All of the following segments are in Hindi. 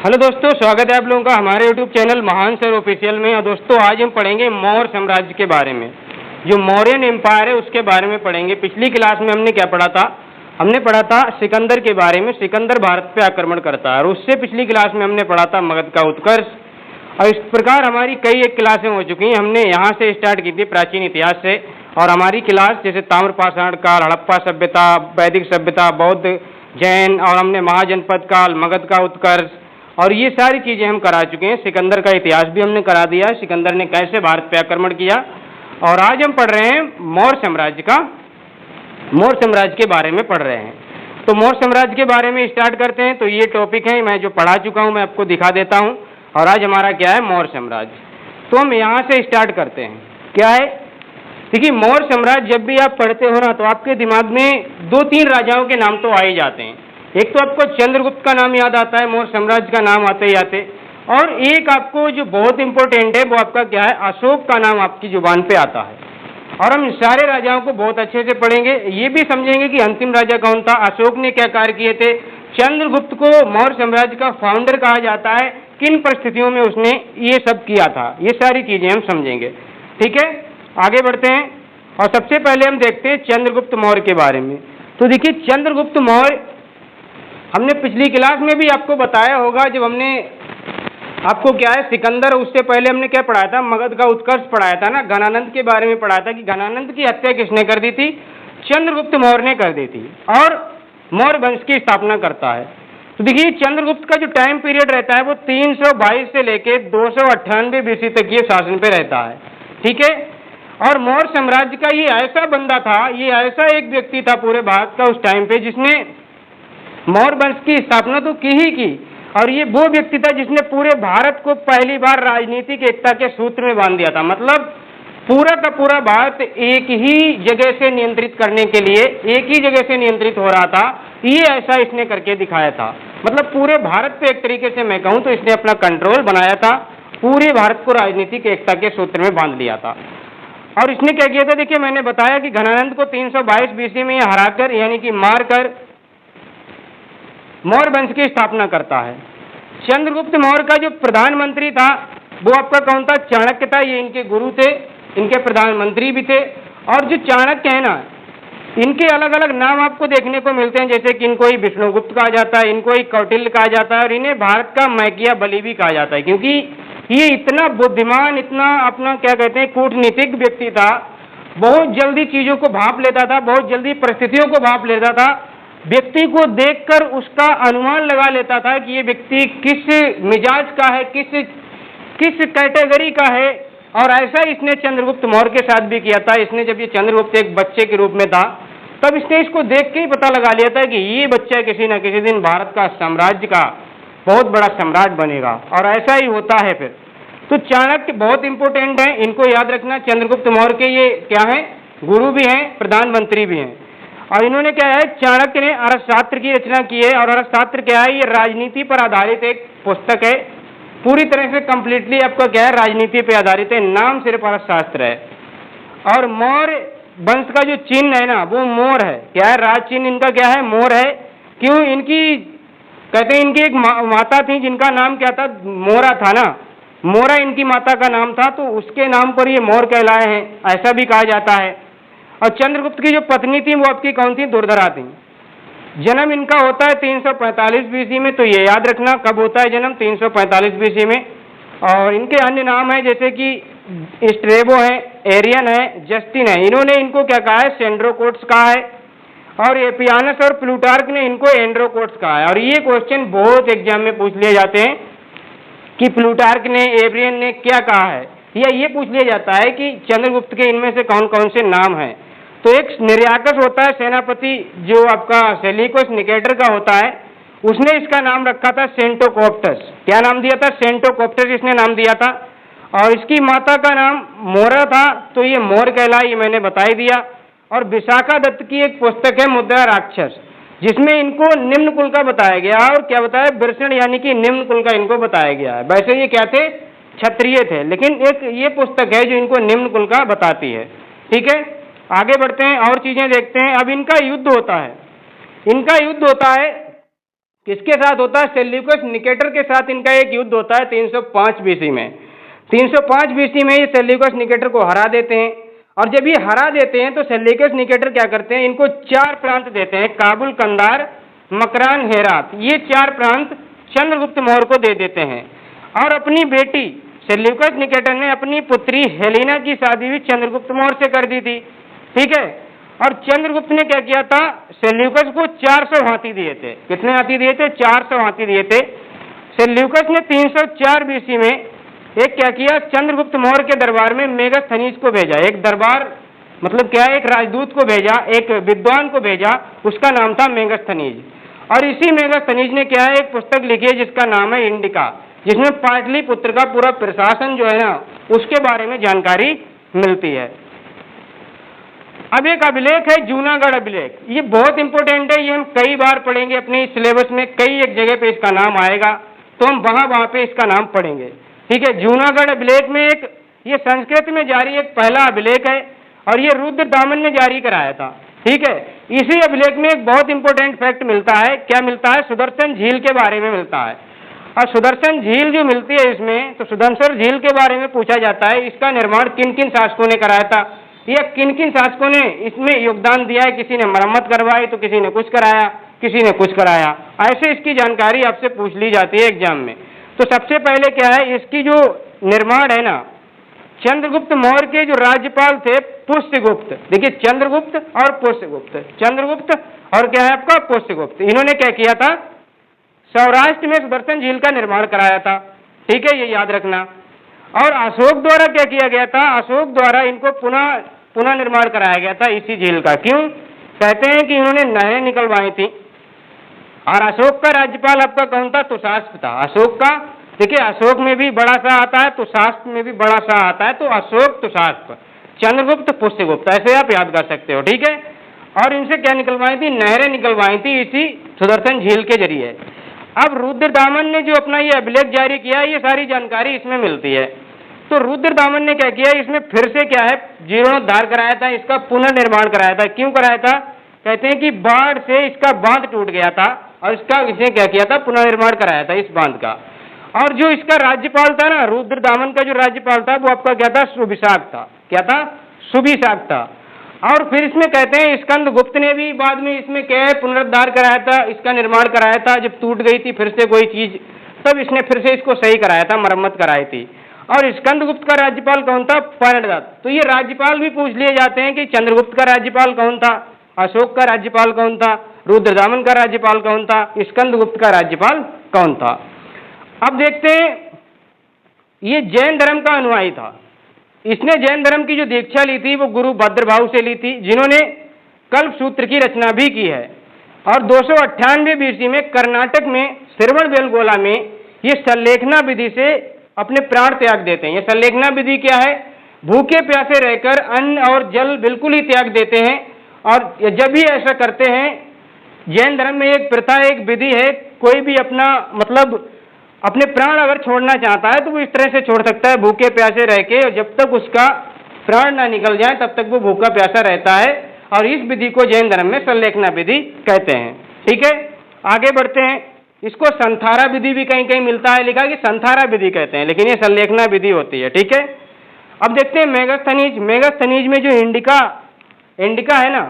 हेलो दोस्तों, स्वागत है आप लोगों का हमारे यूट्यूब चैनल महान सर ऑफिशियल में। और दोस्तों आज हम पढ़ेंगे मौर्य साम्राज्य के बारे में, जो मौर्यन एम्पायर है उसके बारे में पढ़ेंगे। पिछली क्लास में हमने क्या पढ़ा था? हमने पढ़ा था सिकंदर के बारे में। सिकंदर भारत पे आक्रमण करता है। और उससे पिछली क्लास में हमने पढ़ा था मगध का उत्कर्ष। और इस प्रकार हमारी कई एक क्लासें हो चुकी हैं। हमने यहाँ से स्टार्ट की थी प्राचीन इतिहास से, और हमारी क्लास जैसे ताम्रपाषाण काल, हड़प्पा सभ्यता, वैदिक सभ्यता, बौद्ध, जैन, और हमने महाजनपद काल, मगध का उत्कर्ष, और ये सारी चीजें हम करा चुके हैं। सिकंदर का इतिहास भी हमने करा दिया है, सिकंदर ने कैसे भारत पे आक्रमण किया। और आज हम पढ़ रहे हैं मौर्य साम्राज्य के बारे में पढ़ रहे हैं। तो मौर्य साम्राज्य के बारे में स्टार्ट करते हैं। तो ये टॉपिक है, मैं जो पढ़ा चुका हूँ मैं आपको दिखा देता हूँ। और आज हमारा क्या है? मौर्य साम्राज्य। तो हम यहाँ से स्टार्ट करते हैं। क्या है? देखिए, मौर्य साम्राज्य जब भी आप पढ़ते हो ना, तो आपके दिमाग में दो तीन राजाओं के नाम तो आ ही जाते हैं। एक तो आपको चंद्रगुप्त का नाम याद आता है, मौर्य साम्राज्य का नाम आते ही आते। और एक आपको जो बहुत इंपॉर्टेंट है वो आपका क्या है? अशोक का नाम आपकी जुबान पे आता है। और हम सारे राजाओं को बहुत अच्छे से पढ़ेंगे। ये भी समझेंगे कि अंतिम राजा कौन था, अशोक ने क्या कार्य किए थे, चंद्रगुप्त को मौर्य साम्राज्य का फाउंडर कहा जाता है, किन परिस्थितियों में उसने ये सब किया था, ये सारी चीजें हम समझेंगे। ठीक है, आगे बढ़ते हैं। और सबसे पहले हम देखते हैं चंद्रगुप्त मौर्य के बारे में। तो देखिए, चंद्रगुप्त मौर्य हमने पिछली क्लास में भी आपको बताया होगा, जब हमने आपको क्या है सिकंदर, उससे पहले हमने क्या पढ़ाया था? मगध का उत्कर्ष पढ़ाया था ना, घनानंद के बारे में पढ़ाया था कि घनानंद की हत्या किसने कर दी थी? चंद्रगुप्त मौर्य ने कर दी थी, और मौर्य वंश की स्थापना करता है। तो देखिए, चंद्रगुप्त का जो टाइम पीरियड रहता है वो 322 से लेके 298 BC तक ये शासन पे रहता है। ठीक है, और मौर्य साम्राज्य का ये ऐसा बंदा था, ये ऐसा एक व्यक्ति था पूरे भारत का उस टाइम पे, जिसने मौर्य वंश की स्थापना तो की ही की। और ये वो व्यक्ति था जिसने पूरे भारत को पहली बार राजनीतिक एकता के सूत्र में बांध दिया था। मतलब पूरा का पूरा भारत एक ही जगह से नियंत्रित करने के लिए एक ही जगह से नियंत्रित हो रहा था, ये ऐसा इसने करके दिखाया था। मतलब पूरे भारत पे एक तरीके से मैं कहूँ तो इसने अपना कंट्रोल बनाया था, पूरे भारत को राजनीतिक एकता के सूत्र में बांध लिया था। और इसने क्या किया था? देखिए, मैंने बताया कि घनानंद को 322 BC में हराकर, यानी कि मारकर, मौर्य वंश की स्थापना करता है। चंद्रगुप्त मौर्य का जो प्रधानमंत्री था वो आपका कौन था? चाणक्य था। ये इनके गुरु थे, इनके प्रधानमंत्री भी थे। और जो चाणक्य है ना, इनके अलग अलग नाम आपको देखने को मिलते हैं, जैसे कि इनको ही विष्णुगुप्त कहा जाता है, इनको ही कौटिल्य कहा जाता है, और इन्हें भारत का मैकियावेली भी कहा जाता है, क्योंकि ये इतना बुद्धिमान, इतना अपना क्या कहते हैं कूटनीतिक व्यक्ति था। बहुत जल्दी चीजों को भांप लेता था, बहुत जल्दी परिस्थितियों को भांप लेता था। व्यक्ति को देखकर उसका अनुमान लगा लेता था कि ये व्यक्ति किस मिजाज का है, किस कैटेगरी का है। और ऐसा इसने चंद्रगुप्त मौर्य के साथ भी किया था। इसने जब ये चंद्रगुप्त एक बच्चे के रूप में था, तब इसने इसको देख के ही पता लगा लिया था कि ये बच्चा किसी न किसी दिन भारत का साम्राज्य का बहुत बड़ा सम्राट बनेगा। और ऐसा ही होता है फिर। तो चाणक्य बहुत इंपॉर्टेंट है, इनको याद रखना। चंद्रगुप्त मौर्य के ये क्या है? गुरु भी हैं, प्रधानमंत्री भी हैं। और इन्होंने क्या है? चाणक्य ने अर्थशास्त्र की रचना की है। और अर्थशास्त्र क्या है? ये राजनीति पर आधारित एक पुस्तक है, पूरी तरह से कंप्लीटली आपका क्या है? राजनीति पर आधारित है, नाम सिर्फ अर्थशास्त्र है। और मौर्य वंश का जो चिन्ह है ना, वो मोर है। क्या है? राज चिन्ह इनका क्या है? मोर है। क्यों? इनकी कहते हैं इनकी एक माता थी जिनका नाम क्या था? मोरा था ना, मोरा इनकी माता का नाम था, तो उसके नाम पर ये मोर कहलाए हैं, ऐसा भी कहा जाता है। और चंद्रगुप्त की जो पत्नी थी वो आपकी कौन थी? दुर्धरा थी। जन्म इनका होता है 345 BC में, तो ये याद रखना कब होता है जन्म? 345 BC में। और इनके अन्य नाम है, जैसे कि स्ट्रेबो है, एरियन है, जस्टिन है। इन्होंने इनको क्या कहा है? सेंड्रोकोट्स कहा है। और एपियानस और प्लूटार्क ने इनको एंड्रोकोट्स कहा है। और ये क्वेश्चन बहुत एग्जाम में पूछ लिए जाते हैं कि प्लूटार्क ने, एरियन ने क्या कहा है, या ये पूछ लिया जाता है कि चंद्रगुप्त के इनमें से कौन कौन से नाम हैं। तो एक निर्याकस होता है सेनापति, जो आपका सेलिकोस निकेटर का होता है, उसने इसका नाम रखा था सेंटोकोप्टस। क्या नाम दिया था? सेंटोकोप्टस इसने नाम दिया था। और इसकी माता का नाम मोरा था, तो ये मोर कहलाई, ये मैंने बता ही दिया। और विशाखा दत्त की एक पुस्तक है मुद्रा राक्षस, जिसमें इनको निम्न कुल का बताया गया। और क्या बताया? वृषण, यानी कि निम्न कुल का इनको बताया गया है। वैसे ये क्या थे? क्षत्रिय थे, लेकिन एक ये पुस्तक है जो इनको निम्न कुल का बताती है। ठीक है, आगे बढ़ते हैं और चीजें देखते हैं। अब इनका युद्ध होता है, किसके साथ होता है? सेल्यूकस निकेटर के साथ इनका एक युद्ध होता है 305 बीसी में। 305 बीसी में ये सेल्यूकस निकेटर को हरा देते हैं, और जब ये हरा देते हैं तो सेल्यूकस निकेटर क्या करते हैं, इनको 4 प्रांत देते हैं, काबुल, कंदार, मकरान, हेरात। ये 4 प्रांत चंद्रगुप्त मौर्य को दे देते हैं। और अपनी बेटी सेल्यूकस निकेटर ने अपनी पुत्री हेलेना की शादी भी चंद्रगुप्त मौर्य से कर दी थी, ठीक है। और चंद्रगुप्त ने क्या किया था, सेल्यूकस को 400 हाथी दिए थे। कितने हाथी दिए थे? 400 हाथी दिए थे। सेल्यूकस ने 304 बीसी में एक क्या किया, चंद्रगुप्त मौर्य के दरबार में मेगास्थनीज को भेजा। एक दरबार मतलब क्या है, एक राजदूत को भेजा, एक विद्वान को भेजा, उसका नाम था मेगास्थनीज। और इसी मेगास्थनीज ने क्या है, एक पुस्तक लिखी है जिसका नाम है इंडिका, जिसमें पाटलिपुत्र का पूरा प्रशासन जो है ना, उसके बारे में जानकारी मिलती है। अब एक अभिलेख है जूनागढ़ अभिलेख। ये बहुत इंपॉर्टेंट है, ये हम कई बार पढ़ेंगे अपने सिलेबस में, कई एक जगह पे इसका नाम आएगा, तो हम वहां पे इसका नाम पढ़ेंगे, ठीक है। जूनागढ़ अभिलेख में एक ये संस्कृत में जारी एक पहला अभिलेख है, और ये रुद्रदामन ने जारी कराया था, ठीक है। इसी अभिलेख में एक बहुत इंपॉर्टेंट फैक्ट मिलता है। क्या मिलता है? सुदर्शन झील के बारे में मिलता है। और सुदर्शन झील जो मिलती है इसमें, तो सुदर्शन झील के बारे में पूछा जाता है, इसका निर्माण किन किन शासकों ने कराया था, या किन किन शासकों ने इसमें योगदान दिया है। किसी ने मरम्मत करवाई, तो किसी ने कुछ कराया, किसी ने कुछ कराया, ऐसे इसकी जानकारी आपसे पूछ ली जाती है एग्जाम में। तो सबसे पहले क्या है, इसकी जो निर्माण है ना, चंद्रगुप्त मौर्य के जो राज्यपाल थे पुष्यगुप्त, देखिए चंद्रगुप्त और पुष्यगुप्त, चंद्रगुप्त और क्या है आपका पुष्यगुप्त, इन्होंने क्या किया था, सौराष्ट्र में सुदर्शन झील का निर्माण कराया था, ठीक है, ये याद रखना। और अशोक द्वारा क्या किया गया था, अशोक द्वारा इनको पुनः निर्माण कराया गया था इसी झील का। क्यों? कहते हैं कि इन्होंने नहरें निकलवाई थी। और अशोक का राज्यपाल आपका कौन था? तुषास्प था। अशोक का, देखिए अशोक में भी बड़ा सा आता है, तुषास्प में भी बड़ा सा आता है, तो अशोक, तुषास्प, चंद्रगुप्त, पुष्यगुप्त, ऐसे आप याद कर सकते हो, ठीक है। और इनसे क्या निकलवाई थी? नहरें निकलवाई थी इसी सुदर्शन झील के जरिए। अब रुद्रदामन ने जो अपना ये अभिलेख जारी किया, ये सारी जानकारी इसमें मिलती है। तो रुद्रदामन ने क्या किया, इसमें फिर से क्या है, जीर्णोद्धार कराया था, इसका पुनर्निर्माण कराया था। क्यों कराया था? कहते हैं कि बाढ़ से इसका बांध टूट गया था, और इसका इसने क्या किया था, पुनर्निर्माण कराया था इस बांध का। और जो इसका राज्यपाल था ना, रुद्रदामन का जो राज्यपाल था, वो आपका क्या था, सुभिशाक था। क्या था? सुभिशाक था। और फिर इसमें कहते हैं स्कंदगुप्त ने भी बाद में इसमें क्या है, पुनरुद्धार कराया था, इसका निर्माण कराया था। जब टूट गई थी फिर से कोई चीज, तब इसने फिर से इसको सही कराया था, मरम्मत कराई थी। और स्कंदगुप्त का राज्यपाल कौन था? पर्णदत्त। तो ये राज्यपाल भी पूछ लिए जाते हैं कि चंद्रगुप्त का राज्यपाल कौन था, अशोक का राज्यपाल कौन था, रुद्रदामन का राज्यपाल कौन था, स्कंदगुप्त का राज्यपाल कौन था। अब देखते हैं, ये जैन धर्म का अनुयायी था। इसने जैन धर्म की जो दीक्षा ली थी वो गुरु भद्रभाव से ली थी, जिन्होंने कल्पसूत्र की रचना भी की है। और 298 बीसी में कर्नाटक में श्रवणबेलगोला में ये संलेखना विधि से अपने प्राण त्याग देते हैं। ये संलेखना विधि क्या है? भूखे प्यासे रहकर अन्न और जल बिल्कुल ही त्याग देते हैं। और जब भी ऐसा करते हैं, जैन धर्म में एक प्रथा, एक विधि है, कोई भी अपना मतलब अपने प्राण अगर छोड़ना चाहता है तो वो इस तरह से छोड़ सकता है, भूखे प्यासे रह के, और जब तक उसका प्राण ना निकल जाए तब तक वो भूखा प्यासा रहता है। और इस विधि को जैन धर्म में संलेखना विधि कहते हैं, ठीक है। आगे बढ़ते हैं, इसको संथारा विधि भी कहीं कहीं मिलता है, लिखा कि संथारा विधि कहते हैं, लेकिन ये संलेखना विधि होती है, ठीक है। अब देखते हैं मेगास्थनीज। मेगास्थनीज में जो इंडिका है ना,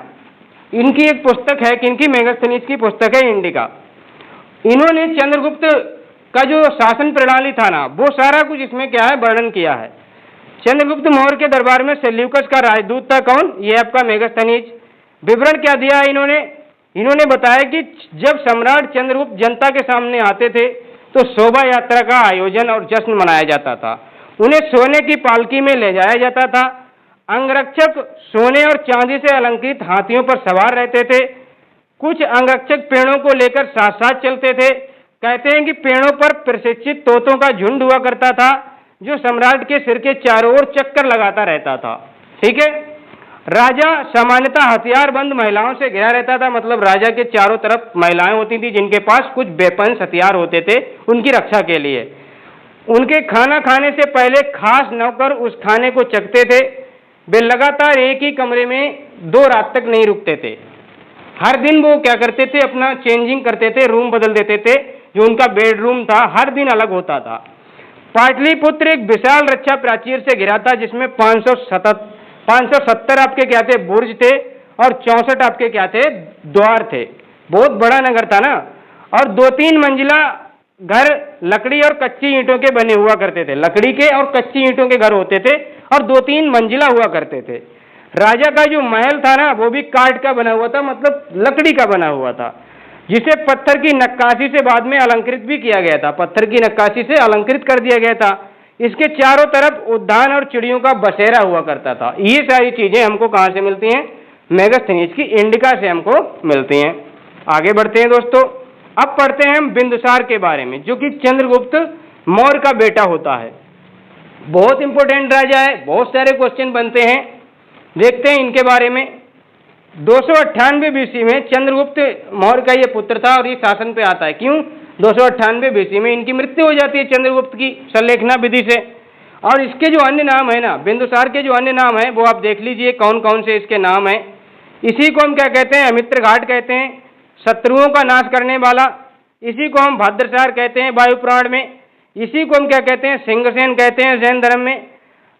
इनकी एक पुस्तक है, किनकी? मेगास्थनीज की पुस्तक है इंडिका। इन्होंने चंद्रगुप्त का जो शासन प्रणाली था ना, वो सारा कुछ इसमें क्या है, वर्णन किया है। चंद्रगुप्त मौर्य के दरबार में सेल्यूकस का राजदूत था कौन? ये आपका मेगास्थनीज। विवरण क्या दिया है इन्होंने बताया कि जब सम्राट चंद्रगुप्त जनता के सामने आते थे तो शोभा यात्रा का आयोजन और जश्न मनाया जाता था। उन्हें सोने की पालकी में ले जाया जाता था। अंगरक्षक सोने और चांदी से अलंकृत हाथियों पर सवार रहते थे। कुछ अंगरक्षक पेड़ों को लेकर साथ साथ चलते थे। कहते हैं कि पेड़ों पर प्रशिक्षित तोतों का झुंड हुआ करता था, जो सम्राट के सिर के चारों ओर चक्कर लगाता रहता था, ठीक है। राजा सामान्यतः हथियारबंद महिलाओं से घिरा रहता था, मतलब राजा के चारों तरफ महिलाएं होती थी जिनके पास कुछ वेपन्स, हथियार होते थे उनकी रक्षा के लिए। उनके खाना खाने से पहले खास नौकर उस खाने को चखते थे। वे लगातार एक ही कमरे में 2 रात तक नहीं रुकते थे। हर दिन वो क्या करते थे, अपना चेंजिंग करते थे, रूम बदल देते थे। जो उनका बेडरूम था हर दिन अलग होता था। पाटलिपुत्र एक विशाल रक्षा प्राचीर से घिरा था, जिसमें 570 आपके क्या थे, बुर्ज थे, और 64 आपके क्या थे, द्वार थे। बहुत बड़ा नगर था ना। और 2-3 मंजिला घर लकड़ी और कच्ची ईंटों के बने हुआ करते थे। लकड़ी के और कच्ची ईंटों के घर होते थे, और 2-3 मंजिला हुआ करते थे। राजा का जो महल था ना, वो भी काठ का बना हुआ था, मतलब लकड़ी का बना हुआ था, जिसे पत्थर की नक्काशी से बाद में अलंकृत भी किया गया था। पत्थर की नक्काशी से अलंकृत कर दिया गया था। इसके चारों तरफ उद्यान और चिड़ियों का बसेरा हुआ करता था। ये सारी चीजें हमको कहाँ से मिलती हैं, मेगास्थनीज की इंडिका से हमको मिलती हैं। आगे बढ़ते हैं दोस्तों। अब पढ़ते हैं हम बिंदुसार के बारे में, जो कि चंद्रगुप्त मौर्य का बेटा होता है। बहुत इंपॉर्टेंट राजा है, बहुत सारे क्वेश्चन बनते हैं। देखते हैं इनके बारे में। 298 बीसी में चंद्रगुप्त मौर्य का ये पुत्र था, और ये शासन पे आता है। क्यों? 298 बीसी में इनकी मृत्यु हो जाती है चंद्रगुप्त की संलेखना विधि से। और इसके जो अन्य नाम है ना, बिंदुसार के जो अन्य नाम है, वो आप देख लीजिए कौन कौन से इसके नाम है। इसी को हम क्या कहते हैं, अमित्र घाट कहते हैं, शत्रुओं का नाश करने वाला। इसी को हम भद्रसार कहते हैं वायु पुराण में। इसी को हम क्या कहते हैं, सिंहसेन कहते हैं जैन धर्म में।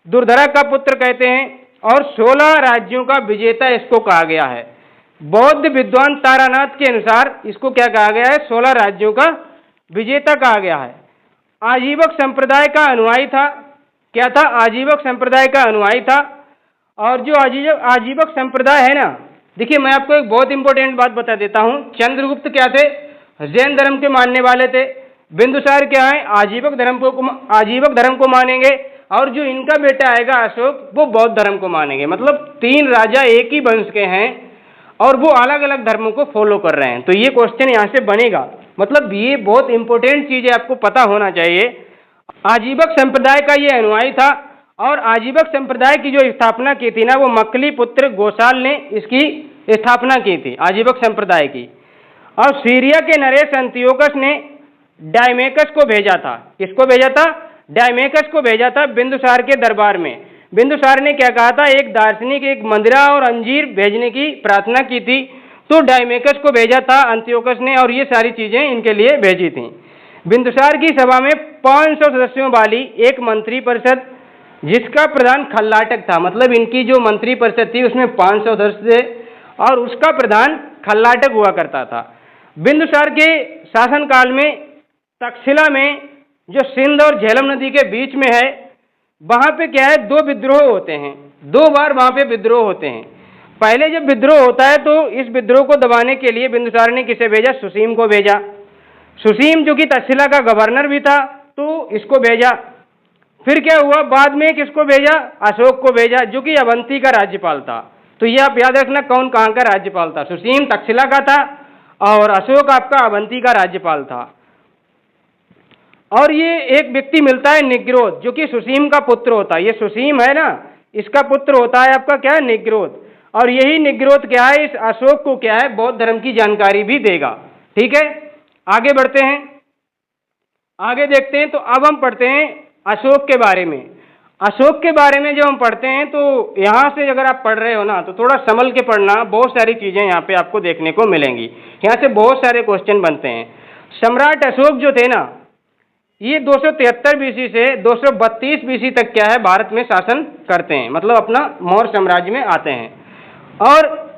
दुर्धरा का पुत्र कहते हैं, और 16 राज्यों का विजेता इसको कहा गया है। बौद्ध विद्वान तारानाथ के अनुसार इसको क्या कहा गया है, 16 राज्यों का विजेता कहा गया है। आजीवक संप्रदाय का अनुयायी था। क्या था? आजीवक संप्रदाय का अनुयायी था। और जो आजीवक संप्रदाय है ना, देखिए मैं आपको एक बहुत इंपॉर्टेंट बात बता देता हूं। चंद्रगुप्त क्या थे? जैन धर्म के मानने वाले थे। बिंदुसार क्या है? आजीवक धर्म को मानेंगे। और जो इनका बेटा आएगा अशोक, वो बौद्ध धर्म को मानेंगे। मतलब 3 राजा एक ही वंश के हैं, और वो अलग अलग धर्मों को फॉलो कर रहे हैं। तो ये क्वेश्चन यहाँ से बनेगा। मतलब ये बहुत इंपॉर्टेंट चीज है, आपको पता होना चाहिए। आजीवक संप्रदाय का ये अनुयायी था, और आजीवक संप्रदाय की जो स्थापना की थी ना, वो मक्कली पुत्र गोसाल ने इसकी स्थापना की थी, आजीवक संप्रदाय की। और सीरिया के नरेश अंतियोकस ने डायमेकस को भेजा था। किसको भेजा था? डायमेकस को भेजा था बिंदुसार के दरबार में। बिंदुसार ने क्या कहा था, एक दार्शनिक, एक मंदिरा और अंजीर भेजने की प्रार्थना की थी। तो डायमेकस को भेजा था अंतियोकस ने, और ये सारी चीजें इनके लिए भेजी थी। बिंदुसार की सभा में 500 सदस्यों वाली एक मंत्री परिषद, जिसका प्रधान खल्लाटक था। मतलब इनकी जो मंत्री परिषद थी उसमें 500 सदस्य थे, और उसका प्रधान खल्लाटक हुआ करता था। बिंदुसार के शासनकाल में तक्षशिला में, जो सिंध और झेलम नदी के बीच में है, वहां पे क्या है, 2 विद्रोह होते हैं। 2 बार वहां पे विद्रोह होते हैं। पहले जब विद्रोह होता है तो इस विद्रोह को दबाने के लिए बिंदुसार ने किसे भेजा? सुसीम को भेजा। सुसीम जो कि तक्षशिला का गवर्नर भी था, तो इसको भेजा। फिर क्या हुआ, बाद में किसको भेजा? अशोक को भेजा, जो कि अवंती का राज्यपाल था। तो ये आप याद रखना कौन कहाँ का राज्यपाल था। सुसीम तक्षशिला का था, और अशोक आपका अवंती का राज्यपाल था। और ये एक व्यक्ति मिलता है निग्रोध, जो कि सुसीम का पुत्र होता है। ये सुसीम है ना, इसका पुत्र होता है आपका क्या है, निग्रोध। और यही निग्रोध क्या है, इस अशोक को क्या है, बौद्ध धर्म की जानकारी भी देगा। ठीक है, आगे बढ़ते हैं, आगे देखते हैं। तो अब हम पढ़ते हैं अशोक के बारे में। अशोक के बारे में जब हम पढ़ते हैं, तो यहाँ से अगर आप पढ़ रहे हो ना, तो थोड़ा संभल के पढ़ना। बहुत सारी चीजें यहाँ पे आपको देखने को मिलेंगी। यहाँ से बहुत सारे क्वेश्चन बनते हैं। सम्राट अशोक जो थे ना, ये 273 बीसी से 232 बीसी तक क्या है, भारत में शासन करते हैं। मतलब अपना मौर्य साम्राज्य में आते हैं। और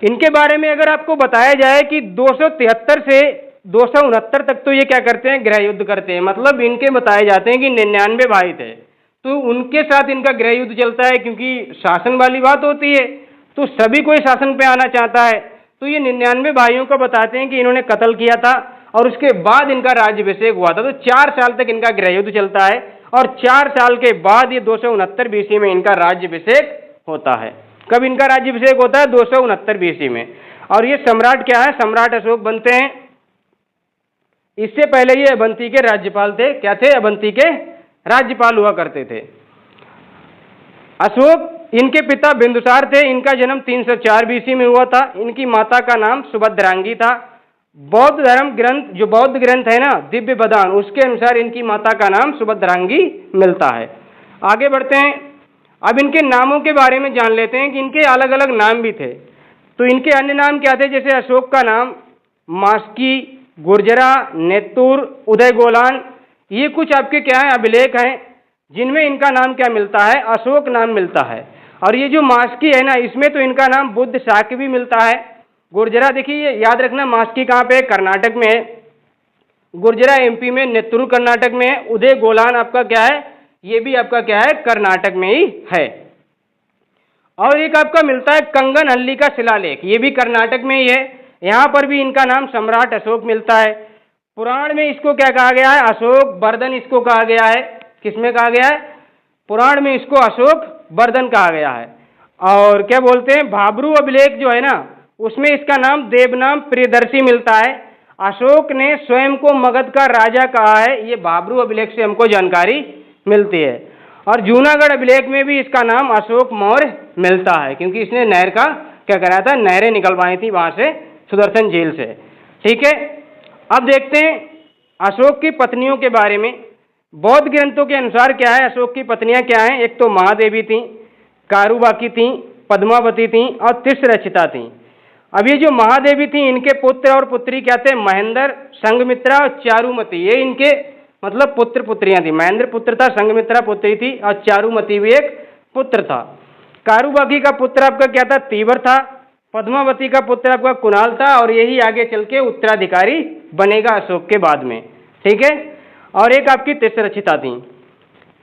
इनके बारे में अगर आपको बताया जाए कि 273 से 269 तक तो ये क्या करते हैं, गृह युद्ध करते हैं। मतलब इनके बताए जाते हैं कि 99 भाई थे, तो उनके साथ इनका गृह युद्ध चलता है, क्योंकि शासन वाली बात होती है, तो सभी कोई शासन पे आना चाहता है। तो ये 99 भाइयों को बताते हैं कि इन्होंने कत्ल किया था, और उसके बाद इनका राज्याभिषेक हुआ था। तो 4 साल तक इनका गृह युद्ध चलता है, और 4 साल के बाद ये 269 बीसी में इनका राज्याभिषेक होता है। कब इनका राज्याभिषेक होता है? 269 बीसी में। और ये सम्राट क्या है, सम्राट अशोक बनते हैं। इससे पहले ये अवंती के राज्यपाल थे। क्या थे? अवंती के राज्यपाल हुआ करते थे। अशोक, इनके पिता बिंदुसार थे। इनका जन्म 304 बीसी में हुआ था। इनकी माता का नाम सुभद्रांगी था। बौद्ध धर्म ग्रंथ, जो बौद्ध ग्रंथ है ना, दिव्य बदान, उसके अनुसार इनकी माता का नाम सुभद्रांगी मिलता है। आगे बढ़ते हैं। अब इनके नामों के बारे में जान लेते हैं कि इनके अलग अलग नाम भी थे। तो इनके अन्य नाम क्या थे, जैसे अशोक का नाम मास्की, गुर्जरा, नेत्तूर, उदयगोलान, ये कुछ आपके क्या है अभिलेख हैं जिनमें इनका नाम क्या मिलता है, अशोक नाम मिलता है। और ये जो मास्की है ना, इसमें तो इनका नाम बुद्ध शाक्य भी मिलता है। गुर्जरा देखिए याद रखना, मास्की कहाँ पे है, कर्नाटक में है, गुर्जरा एमपी में, नेत्तूर कर्नाटक में है, उदय गोलान आपका क्या है, ये भी आपका क्या है कर्नाटक में ही है। और एक आपका मिलता है कंगनहल्ली का शिलालेख, ये भी कर्नाटक में ही है, यहाँ पर भी इनका नाम सम्राट अशोक मिलता है। पुराण में इसको क्या कहा गया है, अशोक वर्धन इसको कहा गया है। किसमें कहा गया है, पुराण में इसको अशोक वर्धन कहा गया है। और क्या बोलते हैं, भाब्रू अभिलेख जो है ना, उसमें इसका नाम देवनाम प्रियदर्शी मिलता है। अशोक ने स्वयं को मगध का राजा कहा है, ये भाब्रू अभिलेख से हमको जानकारी मिलती है। और जूनागढ़ अभिलेख में भी इसका नाम अशोक मौर्य मिलता है, क्योंकि इसने नहर का क्या कराया था, नहरें निकलवाई थी वहां से, सुदर्शन झील से। ठीक है, अब देखते हैं अशोक की पत्नियों के बारे में। बौद्ध ग्रंथों के अनुसार क्या है, अशोक की पत्नियां क्या हैं, एक तो महादेवी थी, कारुबाकी थी, पद्मावती थी और तिस्रचिता थी। अब ये जो महादेवी थी, इनके पुत्र और पुत्री क्या थे, महेंद्र, संघमित्रा और चारुमती, ये इनके मतलब पुत्र पुत्रियां थी। महेंद्र पुत्र था, संघमित्रा पुत्री थी और चारुमती भी एक पुत्र था। कारुबाकी का पुत्र आपका क्या था, तीवर था। पद्मावती का पुत्र आपका कुणाल था, और यही आगे चल के उत्तराधिकारी बनेगा अशोक के बाद में। ठीक है, और एक आपकी तिस्रचिता थी।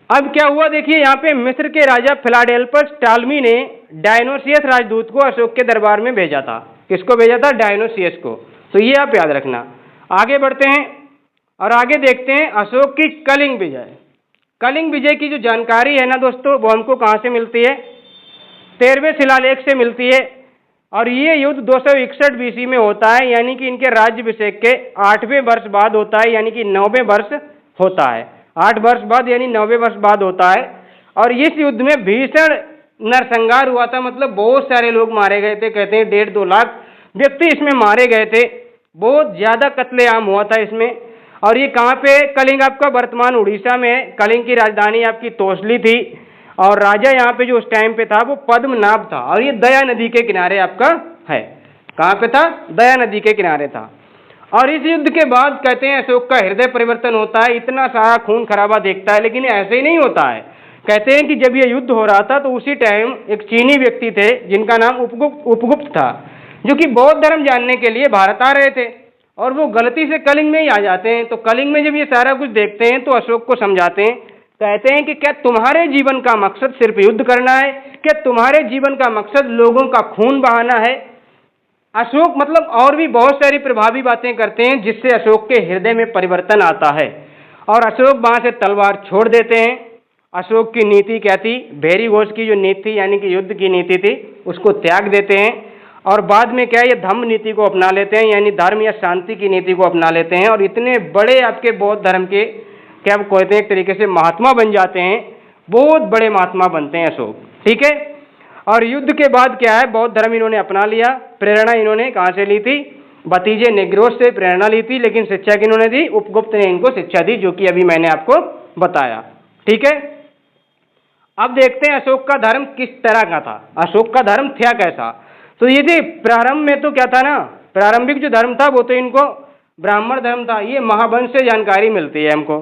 अब क्या हुआ देखिए, यहाँ पे मिस्र के राजा फिलाडेल्फस टालमी ने डायनोसियस राजदूत को अशोक के दरबार में भेजा था। किसको भेजा था, डायनोसियस को। तो ये आप याद रखना। आगे बढ़ते हैं और आगे देखते हैं अशोक की कलिंग विजय। कलिंग विजय की जो जानकारी है ना दोस्तों, वो हमको कहाँ से मिलती है, 13वें शिलालेख से मिलती है। और ये युद्ध 261 बीसी में होता है, यानी कि इनके राज्याभिषेक के 8वें वर्ष बाद होता है, यानी कि 9वें वर्ष होता है। 8 वर्ष बाद यानी 9वें वर्ष बाद होता है। और इस युद्ध में भीषण नरसंहार हुआ था, मतलब बहुत सारे लोग मारे गए थे। कहते हैं 1.5-2 लाख व्यक्ति इसमें मारे गए थे। बहुत ज्यादा कत्लेआम हुआ था इसमें। और ये कहाँ पे, कलिंग आपका वर्तमान उड़ीसा में है। कलिंग की राजधानी आपकी तोसली थी, और राजा यहाँ पे जो उस टाइम पे था वो पद्मनाभ था। और ये दया नदी के किनारे आपका है। कहाँ पे था, दया नदी के किनारे था। और इस युद्ध के बाद कहते हैं अशोक का हृदय परिवर्तन होता है, इतना सारा खून खराबा देखता है। लेकिन ऐसे ही नहीं होता है। कहते हैं कि जब ये युद्ध हो रहा था तो उसी टाइम एक चीनी व्यक्ति थे जिनका नाम उपगुप्त था, जो कि बौद्ध धर्म जानने के लिए भारत आ रहे थे, और वो गलती से कलिंग में ही आ जाते हैं। तो कलिंग में जब ये सारा कुछ देखते हैं तो अशोक को समझाते हैं, कहते हैं कि क्या तुम्हारे जीवन का मकसद सिर्फ युद्ध करना है, क्या तुम्हारे जीवन का मकसद लोगों का खून बहाना है। अशोक मतलब और भी बहुत सारी प्रभावी बातें करते हैं जिससे अशोक के हृदय में परिवर्तन आता है, और अशोक वहां से तलवार छोड़ देते हैं। अशोक की नीति क्या थी, भेरी घोष की जो नीति थी, यानी कि युद्ध की नीति थी, उसको त्याग देते हैं। और बाद में क्या, ये धम्म नीति को अपना लेते हैं, यानी धर्म या शांति की नीति को अपना लेते हैं। और इतने बड़े आपके बौद्ध धर्म के क्या कहते हैं, एक तरीके से महात्मा बन जाते हैं। बहुत बड़े महात्मा बनते हैं अशोक। ठीक है, और युद्ध के बाद क्या है, बौद्ध धर्म इन्होंने अपना लिया। प्रेरणा इन्होंने कहाँ से ली थी, भतीजे नेग्रोस से प्रेरणा ली थी। लेकिन शिक्षा किन्होंने दी, उपगुप्त ने इनको शिक्षा दी, जो कि अभी मैंने आपको बताया। ठीक है, अब देखते हैं अशोक का धर्म किस तरह का था, अशोक का धर्म था कैसा। तो ये थी प्रारंभ में तो क्या था ना, प्रारंभिक जो धर्म था वो तो इनको ब्राह्मण धर्म था। ये महावंश से जानकारी मिलती है हमको।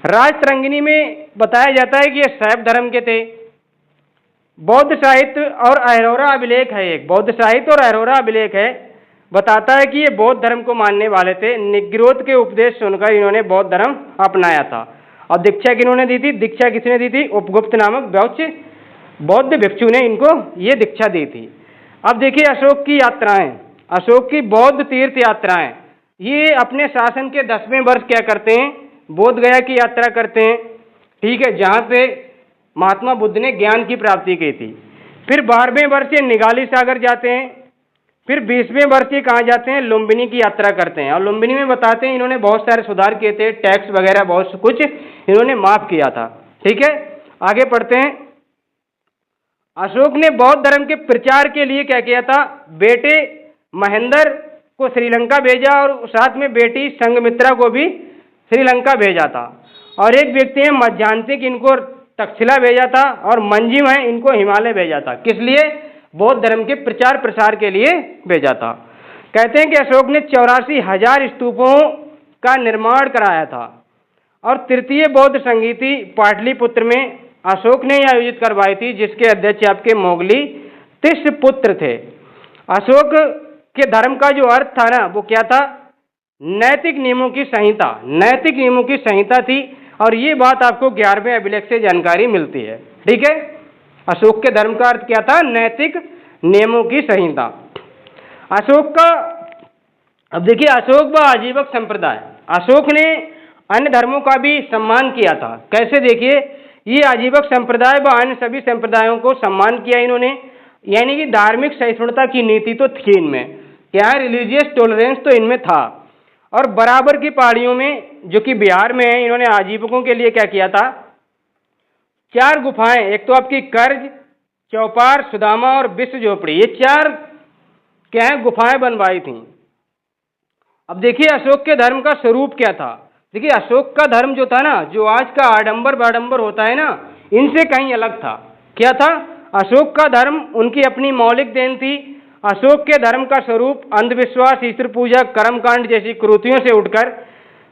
राजतरंगिणी में बताया जाता है कि ये शैव धर्म के थे। बौद्ध साहित्य और अरोरा अभिलेख है, एक बौद्ध साहित्य और अरोरा अभिलेख है, बताता है कि ये बौद्ध धर्म को मानने वाले थे। निग्रोध के उपदेश सुनकर इन्होंने बौद्ध धर्म अपनाया था। और दीक्षा किन्होंने दी थी, दीक्षा किसने दी थी, उपगुप्त नामक बौद्ध भिक्षु ने इनको ये दीक्षा दी थी। अब देखिए अशोक की यात्राएं, अशोक की बौद्ध तीर्थ यात्राएं, ये अपने शासन के 10वें वर्ष क्या करते हैं, बोध गया की यात्रा करते हैं। ठीक है, जहाँ पे महात्मा बुद्ध ने ज्ञान की प्राप्ति की थी। फिर 12वें वर्ष ये निगाली सागर जाते हैं। फिर 20वें वर्ष ये कहाँ जाते हैं, लुम्बिनी की यात्रा करते हैं। और लुम्बिनी में बताते हैं इन्होंने बहुत सारे सुधार किए थे, टैक्स वगैरह बहुत कुछ इन्होंने माफ किया था। ठीक है, आगे पढ़ते हैं। अशोक ने बौद्ध धर्म के प्रचार के लिए क्या किया था, बेटे महेंद्र को श्रीलंका भेजा और साथ में बेटी संघमित्रा को भी श्रीलंका भेजा था। और एक व्यक्ति है मध्यांतिक, इनको तक्षशिला भेजा था, और मंजिम है, इनको हिमालय भेजा था। किस लिए, बौद्ध धर्म के प्रचार प्रसार के लिए भेजा था। कहते हैं कि अशोक ने 84,000 स्तूपों का निर्माण कराया था और तृतीय बौद्ध संगीति पाटलिपुत्र में अशोक ने आयोजित करवाई थी, जिसके अध्यक्ष आपके मोगली तिष्ठपुत्र थे। अशोक के धर्म का जो अर्थ था ना, वो क्या था? नैतिक नियमों की संहिता, नैतिक नियमों की संहिता थी। और ये बात आपको 11वें अभिलेख से जानकारी मिलती है। ठीक है, अशोक के धर्म का अर्थ क्या था? नैतिक नियमों की संहिता। अशोक का, अब देखिए, अशोक व आजीवक संप्रदाय, अशोक ने अन्य धर्मों का भी सम्मान किया था। कैसे? देखिए, ये आजीवक संप्रदाय व अन्य सभी संप्रदायों को सम्मान किया इन्होंने, यानी कि धार्मिक सहिष्णुता की नीति तो थी इनमें, क्या है, रिलीजियस टॉलरेंस तो इनमें था। और बराबर की पहाड़ियों में, जो कि बिहार में है, इन्होंने आजीवकों के लिए क्या किया था? 4 गुफाएं, एक तो आपकी कर्ज, चौपार, सुदामा और विश्व झोपड़ी, ये 4 क्या है, गुफाएं बनवाई थी। अब देखिए, अशोक के धर्म का स्वरूप क्या था? देखिए, अशोक का धर्म जो था ना, जो आज का आडंबर बाडंबर होता है ना, इनसे कहीं अलग था। क्या था? अशोक का धर्म उनकी अपनी मौलिक देन थी। अशोक के धर्म का स्वरूप अंधविश्वास, ईश्वर पूजा, कर्मकांड जैसी कुरीतियों से उठकर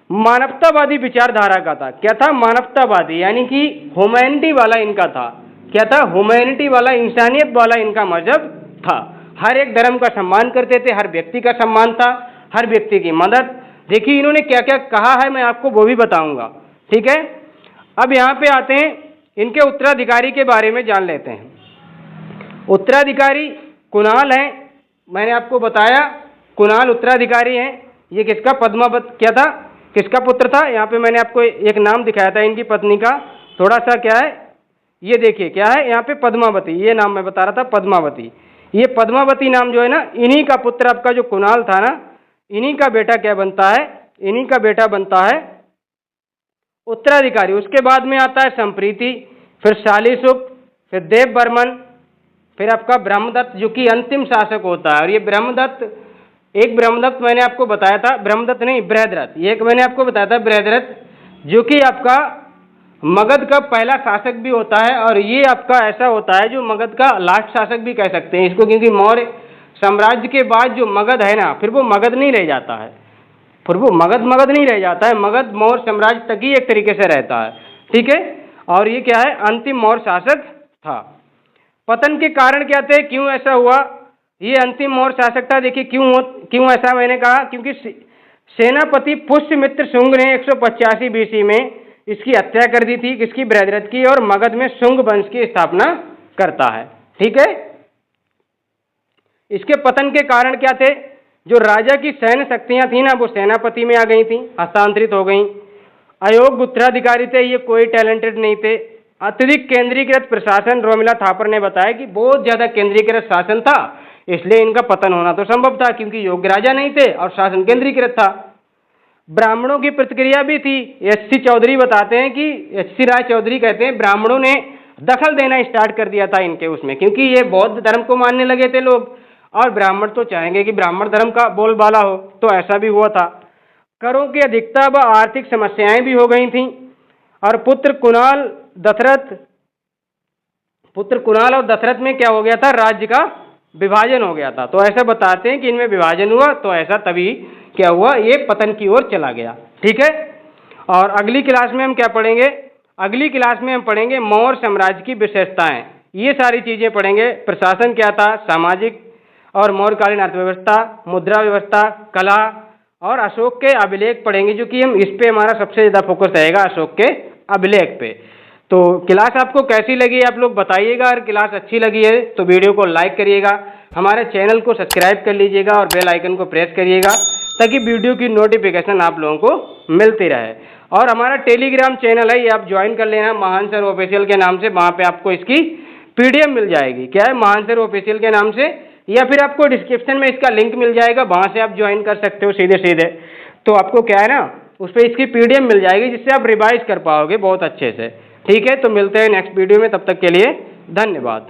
मानवतावादी विचारधारा का था। क्या था? मानवतावादी, यानी कि ह्यूमैनिटी वाला इनका था। क्या था? ह्यूमैनिटी वाला, इंसानियत वाला इनका मजहब था। हर एक धर्म का सम्मान करते थे, हर व्यक्ति का सम्मान था, हर व्यक्ति की मदद। देखिए, इन्होंने क्या क्या कहा है, मैं आपको वो भी बताऊंगा। ठीक है, अब यहाँ पे आते हैं, इनके उत्तराधिकारी के बारे में जान लेते हैं। उत्तराधिकारी कुणाल है, मैंने आपको बताया कुणाल उत्तराधिकारी हैं। ये किसका? पद्मावत, क्या था, किसका पुत्र था? यहाँ पे मैंने आपको एक नाम दिखाया था इनकी पत्नी का, थोड़ा सा क्या है, ये देखिए क्या है यहाँ पे, पद्मावती, ये नाम मैं बता रहा था, पद्मावती। ये पद्मावती नाम जो है ना, इन्हीं का पुत्र आपका जो कुणाल था ना, इन्हीं का बेटा क्या बनता है? इन्हीं का बेटा बनता है उत्तराधिकारी। उसके बाद में आता है संप्रीति, फिर शालीसुख, फिर देव बर्मन, फिर आपका ब्रह्मदत्त, जो कि अंतिम शासक होता है। और ये ब्रह्मदत्त, एक ब्रह्मदत्त मैंने आपको बताया था, ब्रह्मदत्त नहीं, बृहद्रथ, ये एक मैंने आपको बताया था बृहद्रथ, जो कि आपका मगध का पहला शासक भी होता है। और ये आपका ऐसा होता है जो मगध का लास्ट शासक भी कह सकते हैं इसको, क्योंकि मौर्य साम्राज्य के बाद जो मगध है ना, फिर वो मगध नहीं रह जाता है, फिर वो मगध नहीं रह जाता है, मगध मौर्य साम्राज्य तक ही एक तरीके से रहता है। ठीक है, और ये क्या है? अंतिम मौर्य शासक था। पतन के कारण क्या थे? क्यों ऐसा हुआ? ये अंतिम मौर्य शासक था। देखिए क्यों ऐसा मैंने कहा, क्योंकि सेनापति पुष्यमित्र शुंग ने 185 BC में इसकी हत्या कर दी थी, किसकी? बृहद्रथ की, और मगध में शुंग वंश की स्थापना करता है। ठीक है, इसके पतन के कारण क्या थे? जो राजा की सैन्य शक्तियां थी ना, वो सेनापति में आ गई थी, हस्तांतरित हो गई। अयोग्य उत्तराधिकारी थे, ये कोई टैलेंटेड नहीं थे। अत्यधिक केंद्रीकृत प्रशासन, रोमिला थापर ने बताया कि बहुत ज्यादा केंद्रीकृत शासन था, इसलिए इनका पतन होना तो संभव था, क्योंकि योग्य राजा नहीं थे और शासन केंद्रीकृत था। ब्राह्मणों की प्रतिक्रिया भी थी। एच.सी. चौधरी बताते हैं कि एच.सी. राय चौधरी कहते हैं ब्राह्मणों ने दखल देना स्टार्ट कर दिया था इनके उसमें, क्योंकि ये बौद्ध धर्म को मानने लगे थे लोग, और ब्राह्मण तो चाहेंगे कि ब्राह्मण धर्म का बोलबाला हो, तो ऐसा भी हुआ था। करों की अधिकता व आर्थिक समस्याएं भी हो गई थीं। और पुत्र कुणाल और दशरथ में क्या हो गया था? राज्य का विभाजन हो गया था। तो ऐसा बताते हैं कि इनमें विभाजन हुआ, तो ऐसा तभी क्या हुआ, ये पतन की ओर चला गया। ठीक है, और अगली क्लास में हम क्या पढ़ेंगे? अगली क्लास में हम पढ़ेंगे मौर्य साम्राज्य की विशेषताएं, ये सारी चीजें पढ़ेंगे। प्रशासन क्या था, सामाजिक और मौर्यकालीन अर्थव्यवस्था, मुद्रा व्यवस्था, कला, और अशोक के अभिलेख पढ़ेंगे, जो कि हम इस पे हमारा सबसे ज्यादा फोकस रहेगा, अशोक के अभिलेख पे। तो क्लास आपको कैसी लगी आप लोग बताइएगा। अगर क्लास अच्छी लगी है तो वीडियो को लाइक करिएगा, हमारे चैनल को सब्सक्राइब कर लीजिएगा और बेल आइकन को प्रेस करिएगा, ताकि वीडियो की नोटिफिकेशन आप लोगों को मिलती रहे। और हमारा टेलीग्राम चैनल है, ये आप ज्वाइन कर लेना, महान सर ऑफिशियल के नाम से। वहाँ पे आपको इसकी PDF मिल जाएगी। क्या है? महान सर ऑफिशियल के नाम से, या फिर आपको डिस्क्रिप्शन में इसका लिंक मिल जाएगा, वहाँ से आप ज्वाइन कर सकते हो सीधे। तो आपको क्या है ना, उस पर इसकी PDF मिल जाएगी, जिससे आप रिवाइज कर पाओगे बहुत अच्छे से। ठीक है, तो मिलते हैं नेक्स्ट वीडियो में, तब तक के लिए धन्यवाद।